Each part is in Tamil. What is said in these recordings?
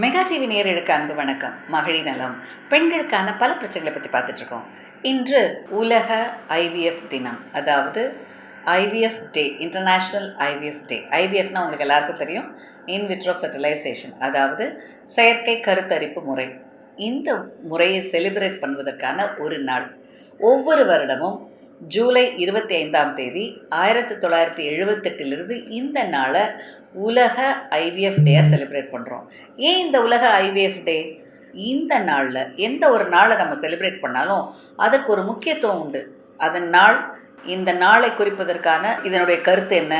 மெகா டிவி நேயர்களுக்கு அன்பு வணக்கம். மகளிர் நலம், பெண்களுக்கான பல பிரச்சனைகளை பற்றி பார்த்துட்ருக்கோம். இன்று உலக ஐவிஎஃப் தினம், அதாவது ஐவிஎஃப் டே, இன்டர்நேஷ்னல் ஐவிஎஃப் டே. ஐவிஎஃப்னா உங்களுக்கு எல்லாருக்கும் தெரியும், இன் விட்ரோ ஃபெர்டிலைசேஷன், அதாவது செயற்கை கருத்தரிப்பு முறை. இந்த முறையை செலிப்ரேட் பண்ணுவதற்கான ஒரு நாள். ஒவ்வொரு வருடமும் ஜூலை 25 1978 இந்த நாளை உலக ஐவிஎஃப் டேயாக செலிப்ரேட் பண்ணுறோம். ஏன் இந்த உலக ஐவிஎஃப் டே? இந்த நாளில் எந்த ஒரு நாளை நம்ம செலிப்ரேட் பண்ணாலும் அதற்கு ஒரு முக்கியத்துவம் உண்டு. அதன் நாள், இந்த நாளை குறிப்பதற்கான இதனுடைய கருத்து என்ன,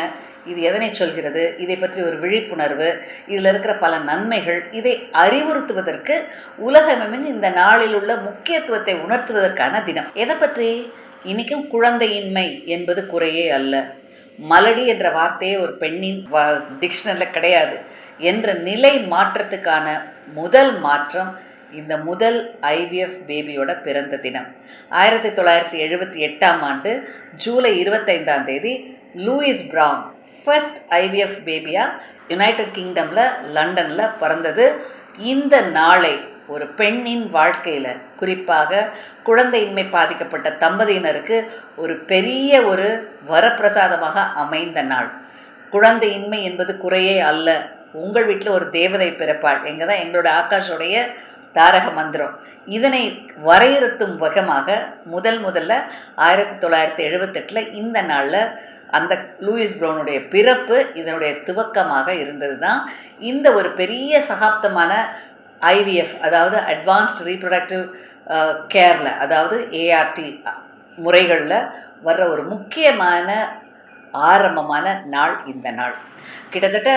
இது எதனை சொல்கிறது, இதை பற்றி ஒரு விழிப்புணர்வு, இதில் இருக்கிற பல நன்மைகள், இதை அறிவுறுத்துவதற்கு உலகமெங்கும் இந்த நாளில் உள்ள முக்கியத்துவத்தை உணர்த்துவதற்கான தினம். எதை பற்றி? இன்றைக்கும் குழந்தையின்மை என்பது குறையே அல்ல, மலடி என்ற வார்த்தையே ஒரு பெண்ணின் டிக்ஷனரியில் கிடையாது என்ற நிலை மாற்றத்துக்கான முதல் மாற்றம் இந்த முதல் ஐவிஎஃப் பேபியோட பிறந்த தினம். 1978 ஜூலை 25 லூயிஸ் பிரவுன் ஃபர்ஸ்ட் ஐவிஎஃப் பேபியாக யுனைடெட் கிங்டமில் லண்டனில் பிறந்தது. இந்த நாளை ஒரு பெண்ணின் வாழ்க்கையில், குறிப்பாக குழந்தையின்மை பாதிக்கப்பட்ட தம்பதியினருக்கு ஒரு பெரிய ஒரு வரப்பிரசாதமாக அமைந்த நாள். குழந்தையின்மை என்பது குறையே அல்ல, உங்கள் வீட்டில் ஒரு தேவதை பிறப்பாள் எங்கே தான் எங்களோட ஆகாஷோடைய தாரக மந்திரம். இதனை வரையறுத்தும் வகமாக முதல்ல 1978 இந்த நாளில் அந்த லூயிஸ் பிரவுனுடைய பிறப்பு இதனுடைய துவக்கமாக இருந்தது தான். இந்த ஒரு பெரிய சகாப்தமான ஐவிஎஃப், அதாவது அட்வான்ஸ்டு ரீப்ரொடக்டிவ் கேரில், அதாவது ஏஆர்டி முறைகளில் வர்ற ஒரு முக்கியமான ஆரம்பமான நாள் இந்த நாள். கிட்டத்தட்ட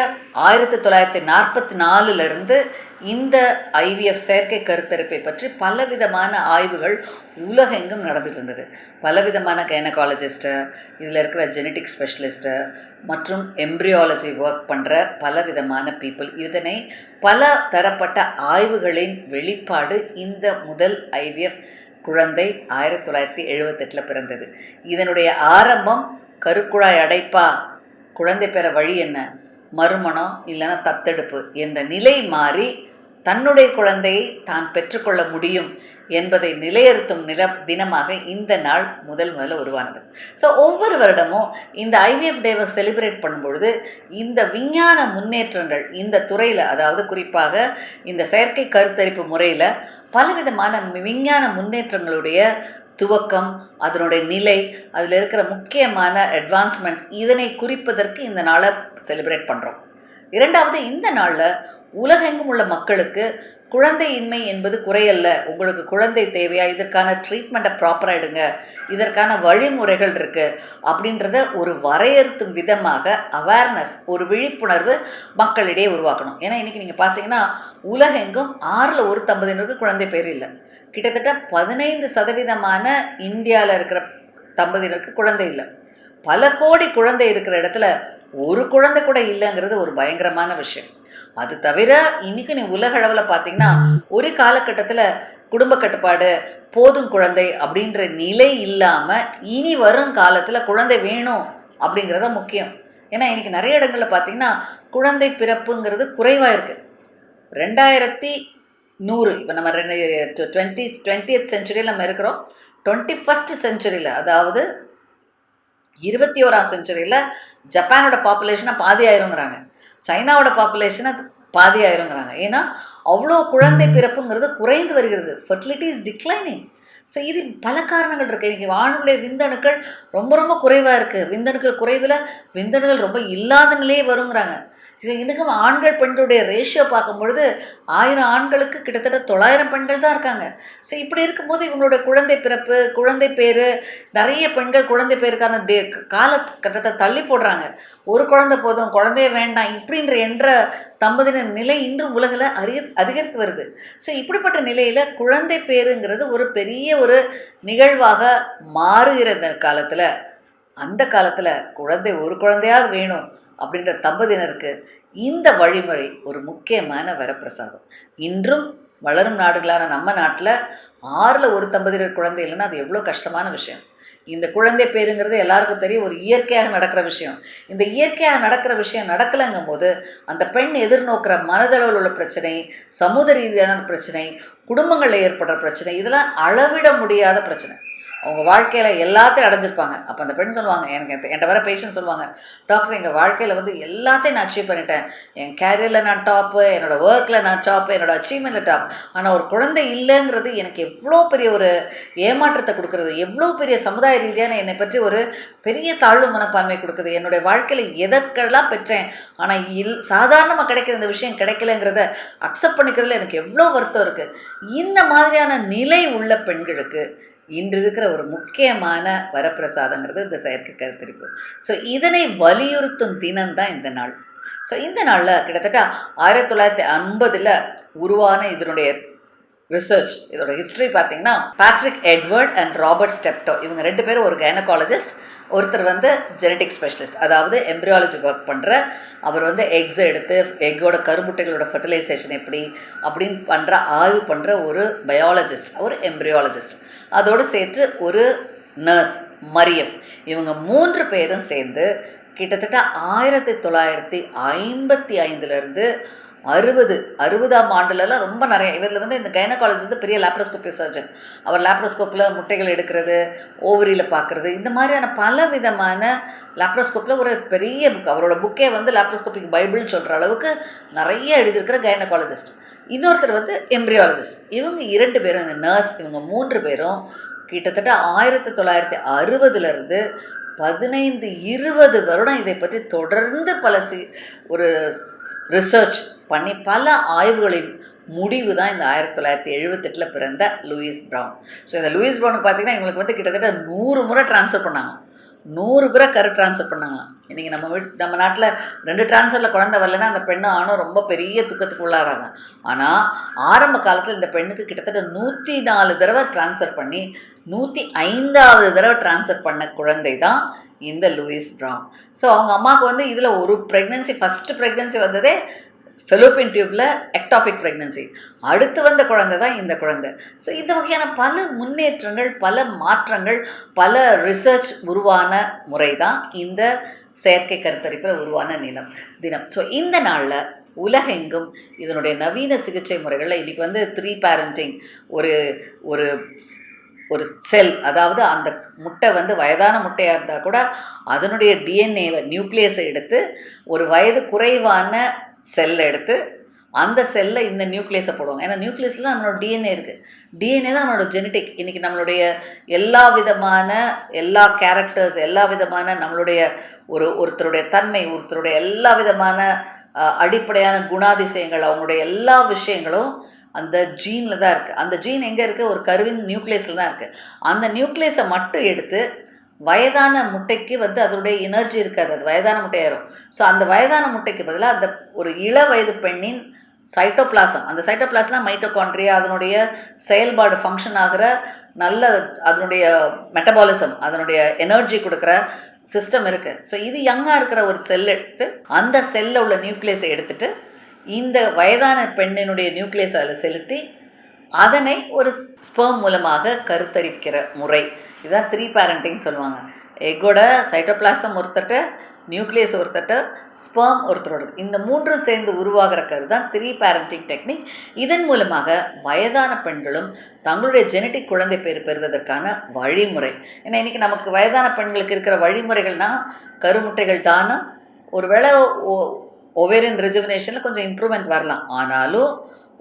1944 இந்த ஐவிஎஃப் செயற்கை கருத்தரிப்பை பற்றி பலவிதமான ஆய்வுகள் உலகெங்கும் நடந்துட்டு இருந்தது. பலவிதமான கைனகாலஜிஸ்ட்டு, இதில் இருக்கிற ஜெனட்டிக் ஸ்பெஷலிஸ்ட்டு மற்றும் எம்ப்ரியாலஜி ஒர்க் பண்ணுற பலவிதமான பீப்புள், இதனை பல தரப்பட்ட ஆய்வுகளின் வெளிப்பாடு இந்த முதல் ஐவிஎஃப் குழந்தை 1978 பிறந்தது. இதனுடைய ஆரம்பம் கருக்குழாய் அடைப்பா, குழந்தை பெற வழி என்ன, மறுமணம் இல்லைன்னா தத்தெடுப்பு என்ற நிலை மாறி தன்னுடைய குழந்தையை தான் பெற்றுக்கொள்ள முடியும் என்பதை நிலையறுத்தும் தினமாக இந்த நாள் முதல்ல உருவானது. ஸோ ஒவ்வொரு வருடமும் இந்த ஐவிஎஃப் டேவை செலிப்ரேட் பண்ணும்பொழுது இந்த விஞ்ஞான முன்னேற்றங்கள் இந்த துறையில், அதாவது குறிப்பாக இந்த செயற்கை கருத்தரிப்பு முறையில் பலவிதமான விஞ்ஞான முன்னேற்றங்களுடைய துவக்கம், அதனுடைய நிலை, அதில் இருக்கிற முக்கியமான அட்வான்ஸ்மெண்ட், இதனை குறிப்பதற்கு இந்த நாளை செலிப்ரேட் பண்ணுறோம். இரண்டாவது, இந்த நாளில் உலகெங்கும் உள்ள மக்களுக்கு குழந்தையின்மை என்பது குறையல்ல, உங்களுக்கு குழந்தை தேவையா, இதற்கான ட்ரீட்மெண்ட்டை ப்ராப்பராக எடுங்க, இதற்கான வழிமுறைகள் இருக்குது அப்படின்றத ஒரு வரையறுத்தும் விதமாக அவேர்னஸ், ஒரு விழிப்புணர்வு மக்களிடையே உருவாக்கணும். ஏன்னா இன்றைக்கி நீங்கள் பார்த்தீங்கன்னா உலகெங்கும் 6ல் 1 தம்பதியினருக்கு குழந்தை பேர் இல்லை. கிட்டத்தட்ட 15% இந்தியாவில் இருக்கிற தம்பதியினருக்கு குழந்தை இல்லை. பல கோடி குழந்தை இருக்கிற இடத்துல ஒரு குழந்தை கூட இல்லைங்கிறது ஒரு பயங்கரமான விஷயம். அது தவிர இன்னைக்கு நீ உலக அளவில் பார்த்தீங்கன்னா ஒரு காலகட்டத்தில் குடும்ப கட்டுப்பாடு, போதும் குழந்தை அப்படின்ற நிலை இல்லாமல் இனி வரும் காலத்தில் குழந்தை வேணும் அப்படிங்கிறத முக்கியம். ஏன்னா இன்றைக்கி நிறைய இடங்களில் பார்த்தீங்கன்னா குழந்தை பிறப்புங்கிறது குறைவாக இருக்குது. 2100, இப்போ நம்ம 20th செஞ்சுரியில் நம்ம இருக்கிறோம். 21st செஞ்சுரியில், அதாவது 21ஆம் செஞ்சுரியில் ஜப்பானோட பாப்புலேஷனை பாதி ஆயிருங்கிறாங்க, சைனாவோட பாப்புலேஷனை பாதி ஆயிருங்கிறாங்க. ஏன்னா அவ்வளோ குழந்தை பிறப்புங்கிறது குறைந்து வருகிறது. Fertility is declining. ஸோ இது பல காரணங்கள் இருக்குது. இன்றைக்கி ஆணுடைய விந்தணுக்கள் ரொம்ப குறைவாக இருக்குது. விந்தணுக்கள் குறைவில் விந்தணுக்கள் ரொம்ப இல்லாத நிலையே வருங்கிறாங்க. இன்றைக்கும் ஆண்கள் பெண்களுடைய ரேஷியோ பார்க்கும்பொழுது 1000 ஆண்களுக்கு கிட்டத்தட்ட 900 பெண்கள் தான் இருக்காங்க. ஸோ இப்படி இருக்கும்போது இவங்களுடைய குழந்தை பிறப்பு, குழந்தை பேர், நிறைய பெண்கள் குழந்தை பேருக்கான காலகட்டத்தை தள்ளி போடுறாங்க. ஒரு குழந்தை போதும், குழந்தைய வேண்டாம் என்ற தம்பதியினர் நிலை இன்றும் உலகில் அதிகரித்து வருது. ஸோ இப்படிப்பட்ட நிலையில் குழந்தை பேருங்கிறது ஒரு பெரிய ஒரு நிகழ்வாக மாறுகிற காலத்தில், அந்த காலத்தில் ஒரு குழந்தையாவது வேணும் அப்படின்ற தம்பதியினருக்கு இந்த வழிமுறை ஒரு முக்கியமான வரப்பிரசாதம். இன்றும் வளரும் நாடுகளான நம்ம நாட்டில் 6ல் 1 தம்பதியினர் குழந்தை இல்லைன்னா அது எவ்வளோ கஷ்டமான விஷயம். இந்த குழந்தை பேருங்கிறது எல்லாருக்கும் தெரியும், ஒரு இயற்கையாக நடக்கிற விஷயம். இந்த இயற்கையாக நடக்கிற விஷயம் நடக்கலைங்கும் போது அந்த பெண் எதிர்நோக்கிற மனதளவில் உள்ள பிரச்சனை, சமூக ரீதியான பிரச்சனை, குடும்பங்களில் ஏற்படுற பிரச்சனை, இதெல்லாம் அளவிட முடியாத பிரச்சனை. அவங்க வாழ்க்கையில் எல்லாத்தையும் அடைஞ்சிருப்பாங்க. அப்போ அந்த பெண் சொல்லுவாங்க, எனக்கு என்கிட்ட வர பேஷண்ட் சொல்லுவாங்க, டாக்டர் எங்கள் வாழ்க்கையில் வந்து எல்லாத்தையும் நான் அச்சீவ் பண்ணிட்டேன், என் கேரியரில் நான் டாப்பு, என்னோடய ஒர்க்கில் நான் டாப்பு, என்னோடய அச்சீவ்மெண்ட்டில் டாப். ஆனால் ஒரு குழந்தை இல்லைங்கிறது எனக்கு எவ்வளோ பெரிய ஒரு ஏமாற்றத்தை கொடுக்குறது, எவ்வளோ பெரிய சமுதாய ரீதியான என்னை பற்றி ஒரு பெரிய தாழ்வு மனப்பான்மை கொடுக்குது. என்னுடைய வாழ்க்கையில் எதற்கெல்லாம் பெற்றேன், ஆனால் சாதாரணமாக கிடைக்கிற இந்த விஷயம் கிடைக்கலங்கிறத அக்செப்ட் பண்ணிக்கிறதுல எனக்கு எவ்வளோ வருத்தம் இருக்குது. இந்த மாதிரியான நிலை உள்ள பெண்களுக்கு இன்று இருக்கிற ஒரு முக்கியமான வரப்பிரசாதங்கிறது இந்த செயற்கை கருத்தரிப்பு. ஸோ இதனை வலியுறுத்தும் தினம்தான் இந்த நாள். ஸோ இந்த நாளில் கிட்டத்தட்ட 1950 உருவான இதனுடைய ரிசர்ச், இதோட ஹிஸ்ட்ரி பார்த்தீங்கன்னா, பேட்ரிக் எட்வர்ட் அண்ட் ராபர்ட் ஸ்டெப்டோ இவங்க 2 பேரும் ஒரு கைனகாலஜிஸ்ட், ஒருத்தர் வந்து ஜெனட்டிக் ஸ்பெஷலிஸ்ட், அதாவது எம்ப்ரியாலஜி ஒர்க் பண்ணுற. அவர் வந்து எக்ஸை எடுத்து எக்கோட கருமுட்டைகளோட ஃபர்டிலைசேஷன் எப்படி அப்படின்னு ஆய்வு பண்ணுற ஒரு பயாலஜிஸ்ட், ஒரு எம்ப்ரியாலஜிஸ்ட். அதோடு சேர்த்து ஒரு நர்ஸ் மரியம். இவங்க 3 பேரும் சேர்ந்து கிட்டத்தட்ட 1955 60ஆம் ஆண்டுலலாம் ரொம்ப நிறைய. இதில் வந்து இந்த கைனகாலஜிஸ்ட் வந்து பெரிய லேப்ரோஸ்கோபி சர்ஜன். அவர் லேப்ரோஸ்கோப்பில் முட்டைகள் எடுக்கிறது, ஓவரியில் பார்க்குறது, இந்த மாதிரியான பல விதமான லேப்ரோஸ்கோப்பில் ஒரு பெரிய புக், அவரோட புக்கே வந்து லேப்ரோஸ்கோபிக் பைபிள்னு சொல்கிற அளவுக்கு நிறைய எழுதியிருக்கிற கைனகாலஜிஸ்ட். இன்னொருத்தர் வந்து எம்ப்ரியாலஜிஸ்ட். இவங்க 2 பேரும், இந்த நர்ஸ், இவங்க 3 பேரும் கிட்டத்தட்ட 1960 15-20 வருடம் இதை பற்றி தொடர்ந்து ஒரு ரிசர்ச் பண்ணி பல ஆய்வுகளின் முடிவு தான் இந்த 1978 பிறந்த லூயிஸ் ப்ரவுன். ஸோ இந்த லூயிஸ் ப்ரவுனுக்கு பார்த்தீங்கன்னா இவங்களுக்கு வந்து கிட்டத்தட்ட 100 முறை ட்ரான்ஸ்ஃபர் பண்ணாங்க, 100 பேரை ட்ரான்ஸ்ஃபர் பண்ணாங்களாம். இன்றைக்கி நம்ம நாட்டில் 2 ட்ரான்ஸ்ஃபரில் குழந்தை வரலைன்னா அந்த பெண்ணும் ஆணும் ரொம்ப பெரிய துக்கத்துக்கு உள்ளாராங்க. ஆனால் ஆரம்ப காலத்தில் இந்த பெண்ணுக்கு கிட்டத்தட்ட 104 தடவை ட்ரான்ஸ்ஃபர் பண்ணி 105வது தடவை ட்ரான்ஸ்ஃபர் பண்ண குழந்தை தான் இந்த லூயிஸ் ப்ரவுன். ஸோ அவங்க அம்மாவுக்கு வந்து இதில் ஒரு ப்ரெக்னென்சி, ஃபஸ்ட்டு ப்ரெக்னென்சி வந்ததே ஃபெலோப்பியன் டியூப்பில் எக்டாபிக் ப்ரெக்னன்சி. அடுத்து வந்த குழந்தை தான் இந்த குழந்தை. ஸோ இந்த வகையான பல முன்னேற்றங்கள், பல மாற்றங்கள், பல ரிசர்ச் உருவான முறை தான் இந்த செயற்கை கருத்தரிப்பில் உருவான தினம். ஸோ இந்த நாளில் உலகெங்கும் இதனுடைய நவீன சிகிச்சை முறைகளில் இன்றைக்கி வந்து 3 பேரண்டிங், ஒரு ஒரு ஒரு செல், அதாவது அந்த முட்டை வந்து வயதான முட்டையாக இருந்தால் கூட அதனுடைய டிஎன்ஏவை, நியூக்ளியஸை எடுத்து ஒரு வயது குறைவான செல்லை எடுத்து அந்த செல்லில் இந்த நியூக்ளியஸை போடுவாங்க. ஏன்னா நியூக்ளியஸில் நம்மளோட டிஎன்ஏ இருக்குது. டிஎன்ஏ தான் நம்மளோட ஜெனட்டிக். இன்றைக்கி நம்மளுடைய எல்லா விதமான கேரக்டர்ஸ், எல்லா விதமான நம்மளுடைய ஒருத்தருடைய தன்மை, ஒருத்தருடைய எல்லா விதமான அடிப்படையான குணாதிசயங்கள், அவங்களுடைய எல்லா விஷயங்களும் அந்த ஜீனில் தான் இருக்குது. அந்த ஜீன் எங்கே இருக்குது? ஒரு கருவின் நியூக்ளியஸில் தான் இருக்குது. அந்த நியூக்ளியஸை மட்டும் எடுத்து வயதான முட்டைக்கு வந்து அதனுடைய எனர்ஜி இருக்காது, அது வயதான முட்டையாயிரும். ஸோ அந்த வயதான முட்டைக்கு பதிலாக அந்த ஒரு இள வயது பெண்ணின் சைட்டோபிளாசம், அந்த சைட்டோபிளாசம் தான் மைட்டோகாண்ட்ரியா, அதனுடைய செயல்பாடு ஃபங்க்ஷன் ஆகிற நல்ல அதனுடைய மெட்டபாலிசம், அதனுடைய எனர்ஜி கொடுக்குற சிஸ்டம் இருக்குது. ஸோ இது யங்காக இருக்கிற ஒரு செல் எடுத்து அந்த செல்லில் உள்ள நியூக்ளியஸை எடுத்துகிட்டு இந்த வயதான பெண்ணினுடைய நியூக்ளியஸ் அதில் செலுத்தி அதனை ஒரு ஸ்பெர்ம் மூலமாக கருத்தரிக்கிற முறை, இதுதான் 3 பேரண்டிங் சொல்லுவாங்க. எக்கோட சைட்டோபிளாசம் ஒருத்தட்ட, நியூக்ளியஸ் ஒருத்தட்ட, ஸ்பெர்ம் ஒருத்தரோட, இந்த 3 சேர்ந்து உருவாகிற கரு தான் 3 பேரண்டிங் டெக்னிக். இதன் மூலமாக வயதான பெண்களும் தங்களுடைய ஜெனட்டிக் குழந்தை பேர் பெறுவதற்கான வழிமுறை. ஏன்னா இன்றைக்கி நமக்கு வயதான பெண்களுக்கு இருக்கிற வழிமுறைகள்னால் கருமுட்டைகள் தானம், ஒருவேளை ஓவேரியன் ரெஜுவினேஷனில் கொஞ்சம் இம்ப்ரூவ்மெண்ட் வரலாம். ஆனாலும்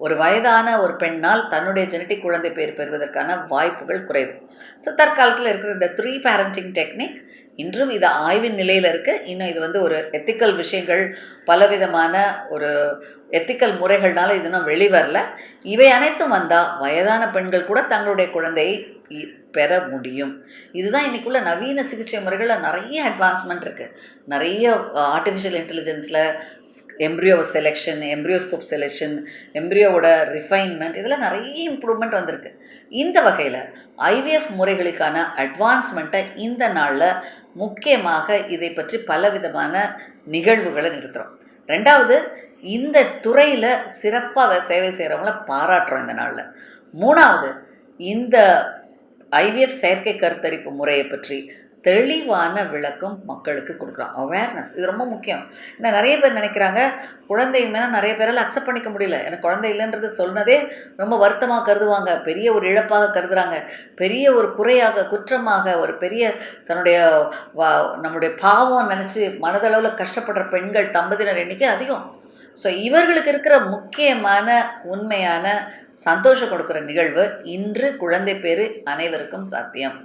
ஒரு வயதான ஒரு பெண்ணால் தன்னுடைய ஜெனட்டிக் குழந்தை பேர் பெறுவதற்கான வாய்ப்புகள் குறைவு. ஸோ தற்காலத்தில் இருக்கிற இந்த 3 பேரண்டிங் டெக்னிக் இன்றும் இது ஆய்வின் நிலையில் இருக்குது. இன்னும் இது வந்து ஒரு எத்திக்கல் விஷயங்கள், பலவிதமான ஒரு எத்திக்கல் முறைகள்னால இது இன்னும் வெளிவரல. இவை அனைத்தும் வந்தால் வயதான பெண்கள் கூட தங்களுடைய குழந்தையை பெற முடியும். இதுதான் இன்றைக்குள்ள நவீன சிகிச்சை முறைகளில் நிறைய அட்வான்ஸ்மெண்ட் இருக்குது. நிறைய ஆர்டிஃபிஷியல் இன்டெலிஜென்ஸில் எம்ப்ரியோ செலெக்ஷன், எம்ப்ரியோஸ்கோப் செலெக்ஷன், எம்ப்ரியோவோட ரிஃபைன்மெண்ட், இதில் நிறைய இம்ப்ரூவ்மெண்ட் வந்திருக்கு. இந்த வகையில் ஐவிஎஃப் முறைகளுக்கான அட்வான்ஸ்மெண்ட்டை இந்த நாளில் முக்கியமாக இதை பற்றி பலவிதமான நிகழ்வுகளை நிறுத்துகிறோம். 2வது, இந்த துறையில் சிறப்பாக சேவை செய்கிறவங்கள பாராட்டுறோம் இந்த நாளில். 3வது, இந்த ஐவிஎஃப் செயற்கை கருத்தரிப்பு முறையை பற்றி தெளிவான விளக்கம் மக்களுக்கு கொடுக்குறோம். அவேர்னஸ் இது ரொம்ப முக்கியம். ஏன்னா நிறைய பேர் நினைக்கிறாங்க குழந்தைமைனா நிறைய பேரால் அக்செப்ட் பண்ணிக்க முடியல. எனக்கு குழந்தை இல்லைன்றது சொன்னதே ரொம்ப வருத்தமாக கருதுவாங்க, பெரிய ஒரு இழப்பாக கருதுகிறாங்க, பெரிய ஒரு குறையாக குற்றமாக ஒரு பெரிய தன்னுடைய நம்முடைய பாவம் நினச்சி மனதளவில் கஷ்டப்படுற பெண்கள் தம்பதியினர் எண்ணிக்கை அதிகம். ஸோ இவர்களுக்கு இருக்கிற முக்கியமான உண்மையான சந்தோஷம் கொடுக்குற நிகழ்வு இன்று குழந்தை பேறு அனைவருக்கும் சாத்தியம்.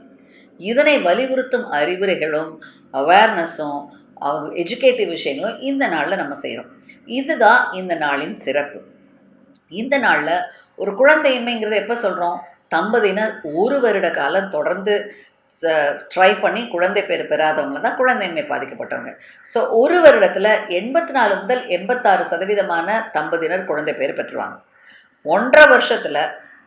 இதனை வலியுறுத்தும் அறிவுரைகளும் அவேர்னஸும் அவங்க எஜுகேட்டிவ் விஷயங்களும் இந்த நாளில் நம்ம செய்கிறோம். இதுதான் இந்த நாளின் சிறப்பு. இந்த நாளில் ஒரு குழந்தையின்மைங்கிறத எப்போ சொல்கிறோம்? தம்பதியினர் 1 வருட காலம் தொடர்ந்து ட்ரை பண்ணி குழந்தை பேர் பெறாதவங்க தான் குழந்தையின்மை பாதிக்கப்பட்டவங்க. ஸோ 1 வருடத்தில் 84 முதல் 86% தம்பதியினர் குழந்தை பேர் பெற்றுவாங்க. 1.5 வருஷத்தில்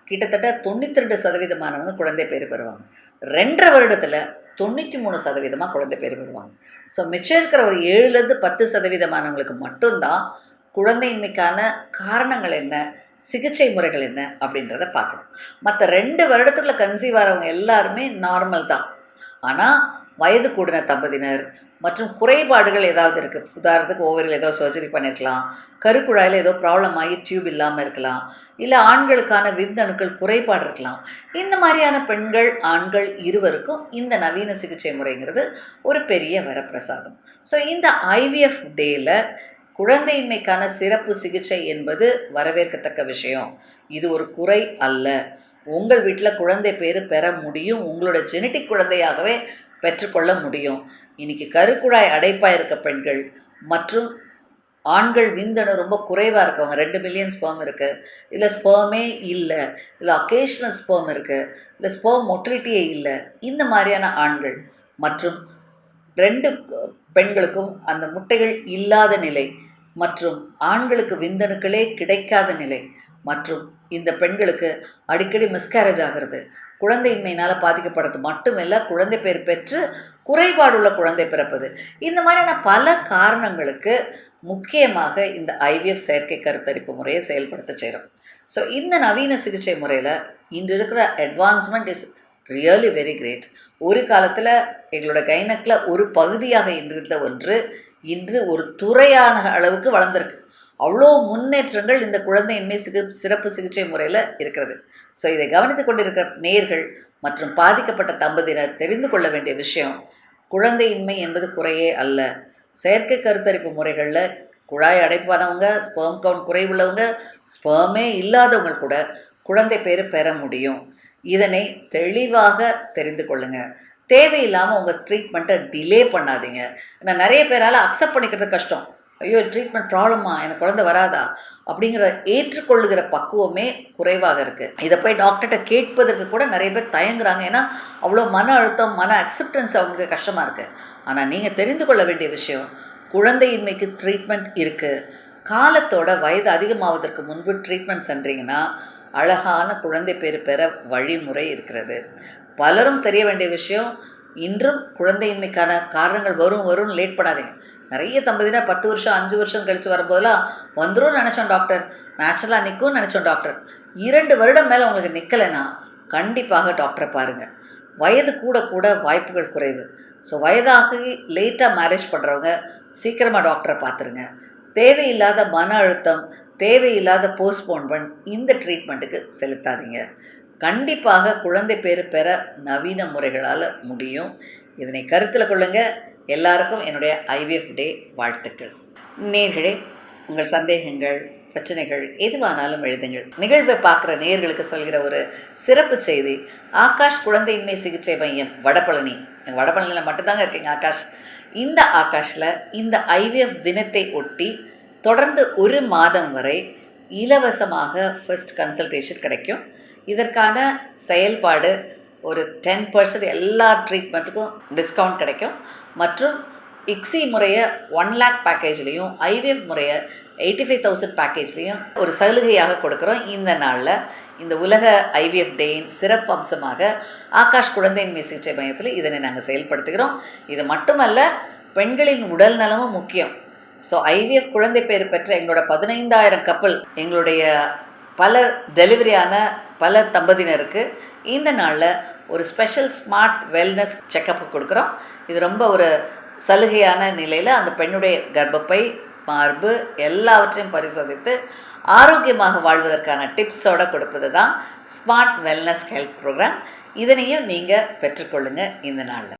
கிட்டத்தட்ட 92% குழந்தை பேர் பெறுவாங்க. 2.5 வருடத்தில் 93% குழந்தை பேர் பெறுவாங்க. ஸோ மிச்சம் இருக்கிற ஒரு 7லேருந்து 10% மட்டும்தான் குழந்தையின்மைக்கான காரணங்கள் என்ன, சிகிச்சை முறைகள் என்ன அப்படின்றத பார்க்கணும். மற்ற 2 வருடத்துக்குள்ள கன்சீவ் ஆகிறவங்க எல்லாருமே நார்மல் தான். ஆனால் வயது கூடின தம்பதியினர் மற்றும் குறைபாடுகள் ஏதாவது இருக்குது. உதாரணத்துக்கு ஓவரில் ஏதோ சர்ஜரி பண்ணியிருக்கலாம், கருக்குழாயில் ஏதோ ப்ராப்ளம் ஆகி டியூப் இல்லாமல் இருக்கலாம், இல்லை ஆண்களுக்கான விந்தணுக்கள் குறைபாடு இருக்கலாம். இந்த மாதிரியான பெண்கள் ஆண்கள் இருவருக்கும் இந்த நவீன சிகிச்சை முறைங்கிறது ஒரு பெரிய வரப்பிரசாதம். ஸோ இந்த ஐவிஎஃப் டேயில் குழந்தையின்மைக்கான சிறப்பு சிகிச்சை என்பது வரவேற்கத்தக்க விஷயம். இது ஒரு குறை அல்ல. உங்கள் வீட்டில் குழந்தை பேர் பெற முடியும், உங்களோட ஜெனட்டிக் குழந்தையாகவே பெற்றுக்கொள்ள முடியும். இன்றைக்கி கருக்குழாய் அடைப்பாக இருக்க பெண்கள் மற்றும் ஆண்கள் விந்தணு ரொம்ப குறைவாக இருக்கவங்க, 2 மில்லியன் ஸ்பெர்ம் இருக்குது, இல்லை ஸ்பெர்மே இல்லை, இல்லை அக்கேஷ்னல் ஸ்பெர்ம் இருக்குது, இல்லை ஸ்பெர்ம் மொட்டிலிட்டியே இல்லை, இந்த மாதிரியான ஆண்கள் மற்றும் 2 பெண்களுக்கும் அந்த முட்டைகள் இல்லாத நிலை மற்றும் ஆண்களுக்கு விந்தணுக்களே கிடைக்காத நிலை மற்றும் இந்த பெண்களுக்கு அடிக்கடி மிஸ்கேரேஜ் ஆகிறது, குழந்தையின்மையினால் பாதிக்கப்படுறது மட்டுமில்லை, குழந்தை பேர் பெற்று குறைபாடுள்ள குழந்தை பிறப்பது, இந்த மாதிரியான பல காரணங்களுக்கு முக்கியமாக இந்த ஐவிஎஃப் செயற்கை கருத்தரிப்பு முறையை செயல்படுத்த செய்கிறோம். ஸோ இந்த நவீன சிகிச்சை முறையில் இன்று இருக்கிற advancement is really very great. ஒரு காலத்தில் எங்களோட கைனக்கில் ஒரு பகுதியாக இருந்த ஒன்று இன்று ஒரு துறையான அளவுக்கு வளர்ந்துருக்கு. அவ்வளோ முன்னேற்றங்கள் இந்த குழந்தையின்மை சிறப்பு சிகிச்சை முறையில் இருக்கிறது. ஸோ இதை கவனித்து கொண்டிருக்கிற நேயர்கள் மற்றும் பாதிக்கப்பட்ட தம்பதியினர் தெரிந்து கொள்ள வேண்டிய விஷயம், குழந்தையின்மை என்பது குறையே அல்ல. செயற்கை கருத்தரிப்பு முறைகளில் குழாய் அடைப்பானவங்க, ஸ்பெர்ம் கவுண்ட் குறைவுள்ளவங்க, ஸ்பெர்மே இல்லாதவங்க கூட குழந்தை பேர் பெற முடியும். இதனை தெளிவாக தெரிந்து கொள்ளுங்கள். தேவையில்லாமல் உங்கள் ட்ரீட்மெண்ட்டை டிலே பண்ணாதீங்க. ஏன்னா நிறைய பேரால் அக்செப்ட் பண்ணிக்கிறது கஷ்டம். ஐயோ ட்ரீட்மெண்ட் ப்ராப்ளமா, எனக்கு குழந்தை வராதா அப்படிங்கிற ஏற்றுக்கொள்ளுகிற பக்குவமே குறைவாக இருக்குது. இதை போய் டாக்டர்கிட்ட கேட்பதற்கு கூட நிறைய பேர் தயங்குறாங்க. ஏன்னா அவ்வளோ மன அழுத்தம், மன அக்செப்டன்ஸ் அவங்களுக்கு கஷ்டமாக இருக்குது. ஆனால் நீங்கள் தெரிந்து கொள்ள வேண்டிய விஷயம், குழந்தையின்மைக்கு ட்ரீட்மெண்ட் இருக்குது. காலத்தோட வயது அதிகமாவதற்கு முன்பு ட்ரீட்மெண்ட் சென்றீங்கன்னா அழகான குழந்தை பேர் பெற வழிமுறை இருக்கிறது. பலரும் தெரிய வேண்டிய விஷயம், இன்றும் குழந்தையின்மைக்கான காரணங்கள் வரும்னு லேட் பண்ணாதீங்க. நிறைய தம்பதியினர் 10 வருஷம் 5 வருஷம் கழித்து வரும்போதெல்லாம் வந்துடும் நினச்சோம் டாக்டர், நேச்சுரலாக நிற்கும்னு நினச்சோம் டாக்டர். 2 வருடம் மேலே உங்களுக்கு நிற்கலைன்னா கண்டிப்பாக டாக்டரை பாருங்கள். வயது கூட கூட வாய்ப்புகள் குறைவு. ஸோ வயதாகி லேட்டாக மேரேஜ் பண்ணுறவங்க சீக்கிரமாக டாக்டரை பார்த்துருங்க. தேவையில்லாத மன அழுத்தம், தேவையில்லாத போஸ்ட்போன்மெண்ட் இந்த ட்ரீட்மெண்ட்டுக்கு செலுத்தாதீங்க. கண்டிப்பாக குழந்தை பேர் பெற நவீன முறைகளால் முடியும். இதனை கருத்தில் கொள்ளுங்கள். எல்லாருக்கும் என்னுடைய ஐவிஎஃப் டே வாழ்த்துக்கள். நேயர்களே, உங்கள் சந்தேகங்கள், பிரச்சனைகள் எதுவானாலும் எழுதுங்கள். நிகழ்வை பார்க்குற நேயர்களுக்கு சொல்கிற ஒரு சிறப்பு செய்தி, ஆகாஷ் குழந்தையின்மை சிகிச்சை மையம் வடபழனி, வடபழனியில் மட்டும்தாங்க இருக்கீங்க ஆகாஷ். இந்த ஆகாஷில் இந்த ஐவிஎஃப் தினத்தை ஒட்டி தொடர்ந்து 1 மாதம் வரை இலவசமாக ஃபர்ஸ்ட் கன்சல்டேஷன் கிடைக்கும். இதற்கான செயல்பாடு ஒரு 10% எல்லா ட்ரீட்மெண்ட்டுக்கும் டிஸ்கவுண்ட் கிடைக்கும். மற்றும் இக்ஸி முறையை 1 lakh பேக்கேஜ்லேயும் ஐவிஎஃப் முறையை 85,000 பேக்கேஜ்லேயும் ஒரு சலுகையாக கொடுக்குறோம். இந்த நாளில் இந்த உலக ஐவிஎஃப் டேயின் சிறப்பு அம்சமாக ஆகாஷ் குழந்தையின்மை சிகிச்சை மையத்தில் இதனை நாங்கள் செயல்படுத்துகிறோம். இது மட்டுமல்ல, பெண்களின் உடல் நலமும் முக்கியம். ஸோ ஐவிஎஃப் குழந்தை பேர் பெற்ற எங்களோட 15,000 கப்பல் எங்களுடைய பல டெலிவரியான பல தம்பதியினருக்கு இந்த நாளில் ஒரு ஸ்பெஷல் ஸ்மார்ட் வெல்னஸ் செக்கப் கொடுக்குறோம். இது ரொம்ப ஒரு சலுகையான நிலையில் அந்த பெண்ணுடைய கர்ப்பப்பை, மார்பு எல்லாவற்றையும் பரிசோதித்து ஆரோக்கியமாக வாழ்வதற்கான டிப்ஸோடு கொடுப்பது தான் ஸ்மார்ட் வெல்னஸ் ஹெல்த் ப்ரோக்ராம். இதனையும் நீங்கள் பெற்றுக்கொள்ளுங்கள் இந்த நாளில்.